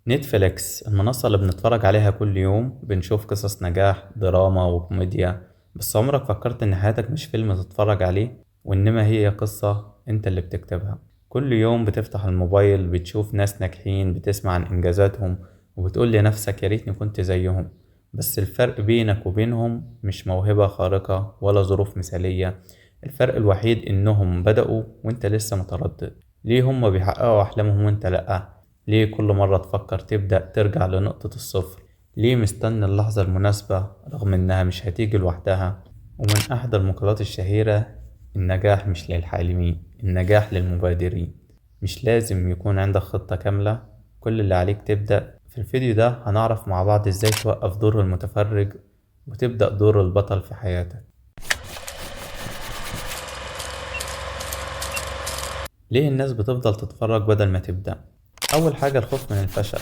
نتفليكس المنصة اللي بنتفرج عليها كل يوم، بنشوف قصص نجاح، دراما وكوميديا. بس عمرك فكرت إن حياتك مش فيلم تتفرج عليه، وإنما هي قصة أنت اللي بتكتبها؟ كل يوم بتفتح الموبايل بتشوف ناس ناجحين، بتسمع عن إنجازاتهم وبتقول لنفسك يا ريتني كنت زيهم. بس الفرق بينك وبينهم مش موهبة خارقة ولا ظروف مثالية. الفرق الوحيد إنهم بدأوا وإنت لسه متردد. ليه هما بيحققوا أحلامهم وإنت لأ؟ ليه كل مرة تفكر تبدأ ترجع لنقطة الصفر؟ ليه مستني اللحظة المناسبة رغم إنها مش هتيجي لوحدها؟ ومن أحد المقولات الشهيرة: النجاح مش للحالمين، النجاح للمبادرين. مش لازم يكون عندك خطة كاملة، كل اللي عليك تبدأ. في الفيديو ده هنعرف مع بعض إزاي توقف دور المتفرج وتبدأ دور البطل في حياتك. ليه الناس بتفضل تتفرج بدل ما تبدأ؟ أول حاجة الخوف من الفشل.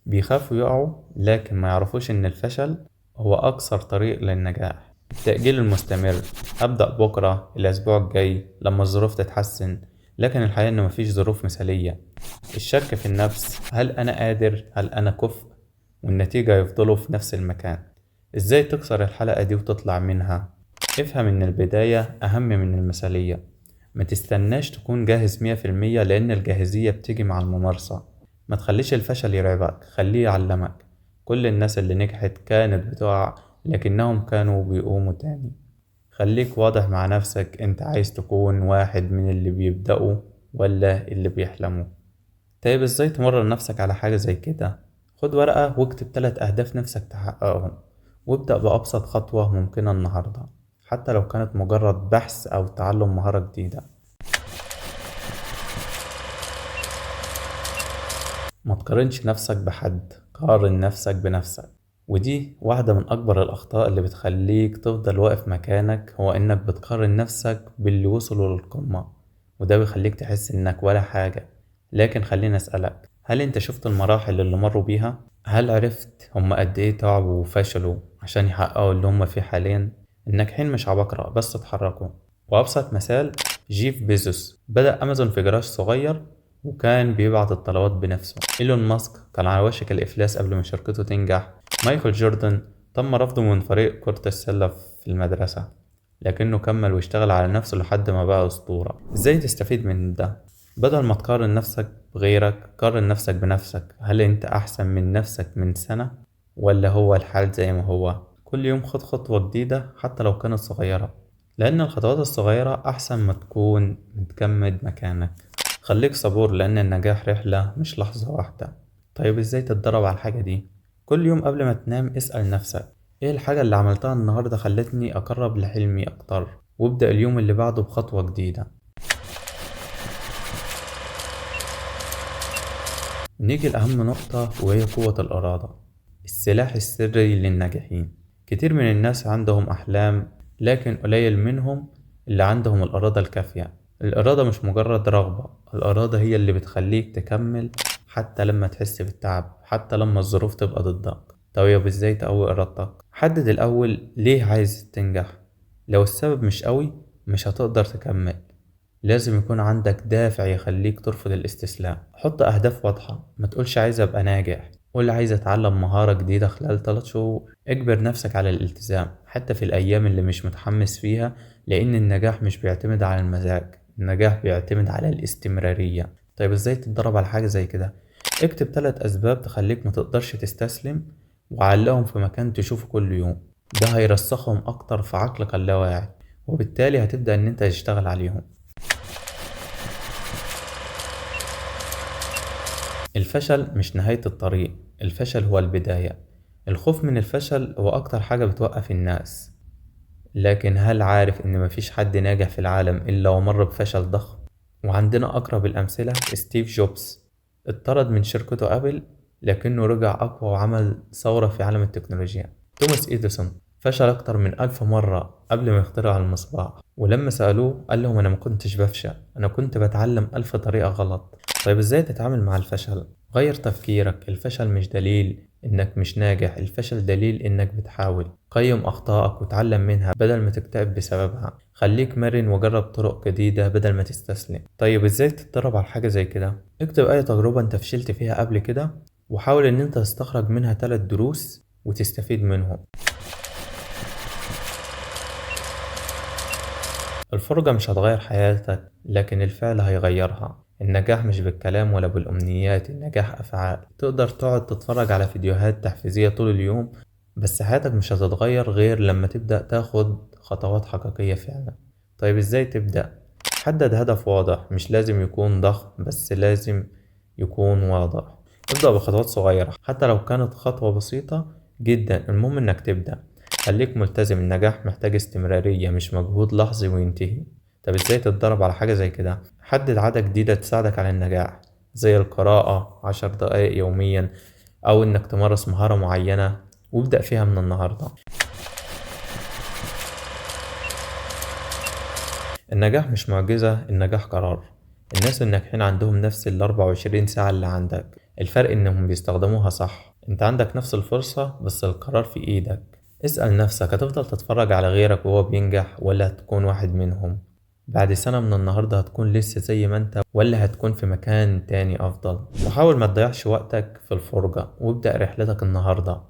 بيخافوا يقعوا لكن ما يعرفوش إن الفشل هو أقصر طريق للنجاح. التأجيل المستمر: أبدأ بكرة، الأسبوع الجاي، لما الظروف تتحسن. لكن الحقيقة إن مفيش ظروف مثالية. الشك في النفس: هل أنا قادر؟ هل أنا كفء؟ والنتيجة يفضلوا في نفس المكان. إزاي تكسر الحلقة دي وتطلع منها؟ افهم إن البداية أهم من المثالية. ما تستناش تكون جاهز 100%، لأن الجاهزية بتيجي مع الممارسة. ما تخليش الفشل يرعبك، خليه يعلمك. كل الناس اللي نجحت كانت بتقع لكنهم كانوا بيقوموا تاني. خليك واضح مع نفسك، انت عايز تكون واحد من اللي بيبدأوا ولا اللي بيحلموا؟ طيب ازاي تمرن نفسك على حاجة زي كده؟ خد ورقة واكتب 3 أهداف نفسك تحققهم، وابدأ بأبسط خطوة ممكنة النهاردة، حتى لو كانت مجرد بحث أو تعلم مهارة جديدة. ما تقارنش نفسك بحد، قارن نفسك بنفسك. ودي واحدة من أكبر الأخطاء اللي بتخليك تفضل واقف مكانك، هو إنك بتقارن نفسك باللي وصلوا للقمة، وده بيخليك تحس إنك ولا حاجة. لكن خليني أسألك، هل أنت شفت المراحل اللي مروا بيها؟ هل عرفت هما قد إيه تعبوا وفشلوا عشان يحققوا اللي هما فيه حاليا؟ الناجحين مش عباقرة بس اتحركوا. وأبسط مثال: جيف بيزوس بدأ أمازون في جراج صغير وكان بيبعت الطلبات بنفسه. إيلون ماسك كان على وشك الإفلاس قبل ما شركته تنجح. مايكل جوردن تم رفضه من فريق كرة السلة في المدرسة، لكنه كمل واشتغل على نفسه لحد ما بقى أسطورة. إزاي تستفيد من ده؟ بدل ما تقارن نفسك بغيرك، قارن نفسك بنفسك. هل أنت أحسن من نفسك من سنة، ولا هو الحال زي ما هو؟ كل يوم خد خطوة جديدة حتى لو كانت صغيرة، لأن الخطوات الصغيرة أحسن ما تكون متجمد مكانك. خليك صبور، لأن النجاح رحلة مش لحظة واحدة. طيب ازاي تتدرب على الحاجة دي؟ كل يوم قبل ما تنام اسأل نفسك: ايه الحاجة اللي عملتها النهاردة خلتني أقرب لحلمي أكتر؟ وابدأ اليوم اللي بعده بخطوة جديدة. نيجي لأهم نقطة وهي قوة الإرادة، السلاح السري للناجحين. كتير من الناس عندهم أحلام، لكن قليل منهم اللي عندهم الإرادة الكافية. الإرادة مش مجرد رغبة، الإرادة هي اللي بتخليك تكمل حتى لما تحس بالتعب، حتى لما الظروف تبقى ضدك. طيب ازاي تقوي إرادتك؟ حدد الأول ليه عايز تنجح. لو السبب مش قوي مش هتقدر تكمل. لازم يكون عندك دافع يخليك ترفض الاستسلام. حط أهداف واضحة، ما تقولش عايز أبقى ناجح، قول عايز أتعلم مهارة جديدة خلال 3 شهور. اجبر نفسك على الالتزام حتى في الأيام اللي مش متحمس فيها، لأن النجاح مش بيعتمد على المزاج، النجاح بيعتمد على الاستمرارية. طيب ازاي تتدرب على حاجة زي كده؟ اكتب 3 أسباب تخليك ما تقدرش تستسلم، وعلقهم في مكان تشوفه كل يوم. ده هيرسخهم أكتر في عقلك اللاواعي، وبالتالي هتبدأ إن أنت تشتغل عليهم. الفشل مش نهاية الطريق، الفشل هو البداية. الخوف من الفشل هو أكتر حاجة بتوقف الناس. لكن هل عارف إن مفيش حد ناجح في العالم إلا ومر بفشل ضخم؟ وعندنا أقرب الأمثلة: ستيف جوبز اتطرد من شركته أبل، لكنه رجع أقوى وعمل ثورة في عالم التكنولوجيا. توماس إديسون فشل أكتر من 1000 مرة قبل ما يخترع المصباح، ولما سألوه قال لهم: أنا ما كنتش بفشل، أنا كنت بتعلم 1000 طريقة غلط. طيب إزاي تتعامل مع الفشل؟ غير تفكيرك. الفشل مش دليل إنك مش ناجح، الفشل دليل إنك بتحاول. قيم أخطائك وتعلم منها بدل ما تكتئب بسببها. خليك مرن وجرب طرق جديدة بدل ما تستسلم. طيب إزاي تتدرب على حاجة زي كده؟ اكتب أي تجربة أنت فشلت فيها قبل كده وحاول ان انت تستخرج منها 3 دروس وتستفيد منهم. الفرجة مش هتغير حياتك، لكن الفعل هيغيرها. النجاح مش بالكلام ولا بالأمنيات، النجاح أفعال. تقدر تقعد تتفرج على فيديوهات تحفيزية طول اليوم، بس حياتك مش هتتغير غير لما تبدأ تاخد خطوات حقيقية فعلا. طيب ازاي تبدأ؟ حدد هدف واضح، مش لازم يكون ضخم بس لازم يكون واضح. ابدأ بخطوات صغيرة حتى لو كانت خطوة بسيطة جدا، المهم انك تبدأ. خليك ملتزم، النجاح محتاج استمرارية مش مجهود لحظي وينتهي. طب ازاي تتدرب على حاجة زي كده؟ حدد عادة جديدة تساعدك على النجاح، زي القراءة 10 دقايق يوميا، أو إنك تمارس مهارة معينة وابدأ فيها من النهاردة. النجاح مش معجزة، النجاح قرار. الناس الناجحين عندهم نفس ال24 ساعة اللي عندك، الفرق إنهم بيستخدموها صح. انت عندك نفس الفرصة بس القرار في إيدك. اسأل نفسك، هتفضل تتفرج على غيرك وهو بينجح ولا هتكون واحد منهم؟ بعد سنة من النهاردة هتكون لسه زي ما انت ولا هتكون في مكان تاني أفضل؟ وحاول ما تضيعش وقتك في الفرجة وابدأ رحلتك النهاردة.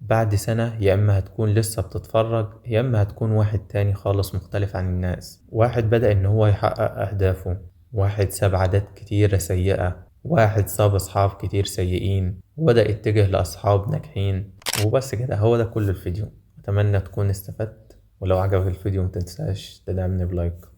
بعد سنة يا إما هتكون لسه بتتفرج، يا إما هتكون واحد تاني خالص مختلف عن الناس. واحد بدأ إن هو يحقق أهدافه، واحد ساب عادات كتيرة سيئة، واحد ساب أصحاب كتير سيئين وبدأ يتجه لأصحاب ناجحين. وبس كده، هو ده كل الفيديو. أتمنى تكون استفدت، ولو عجبك الفيديو متنساش تدعمني بلايك.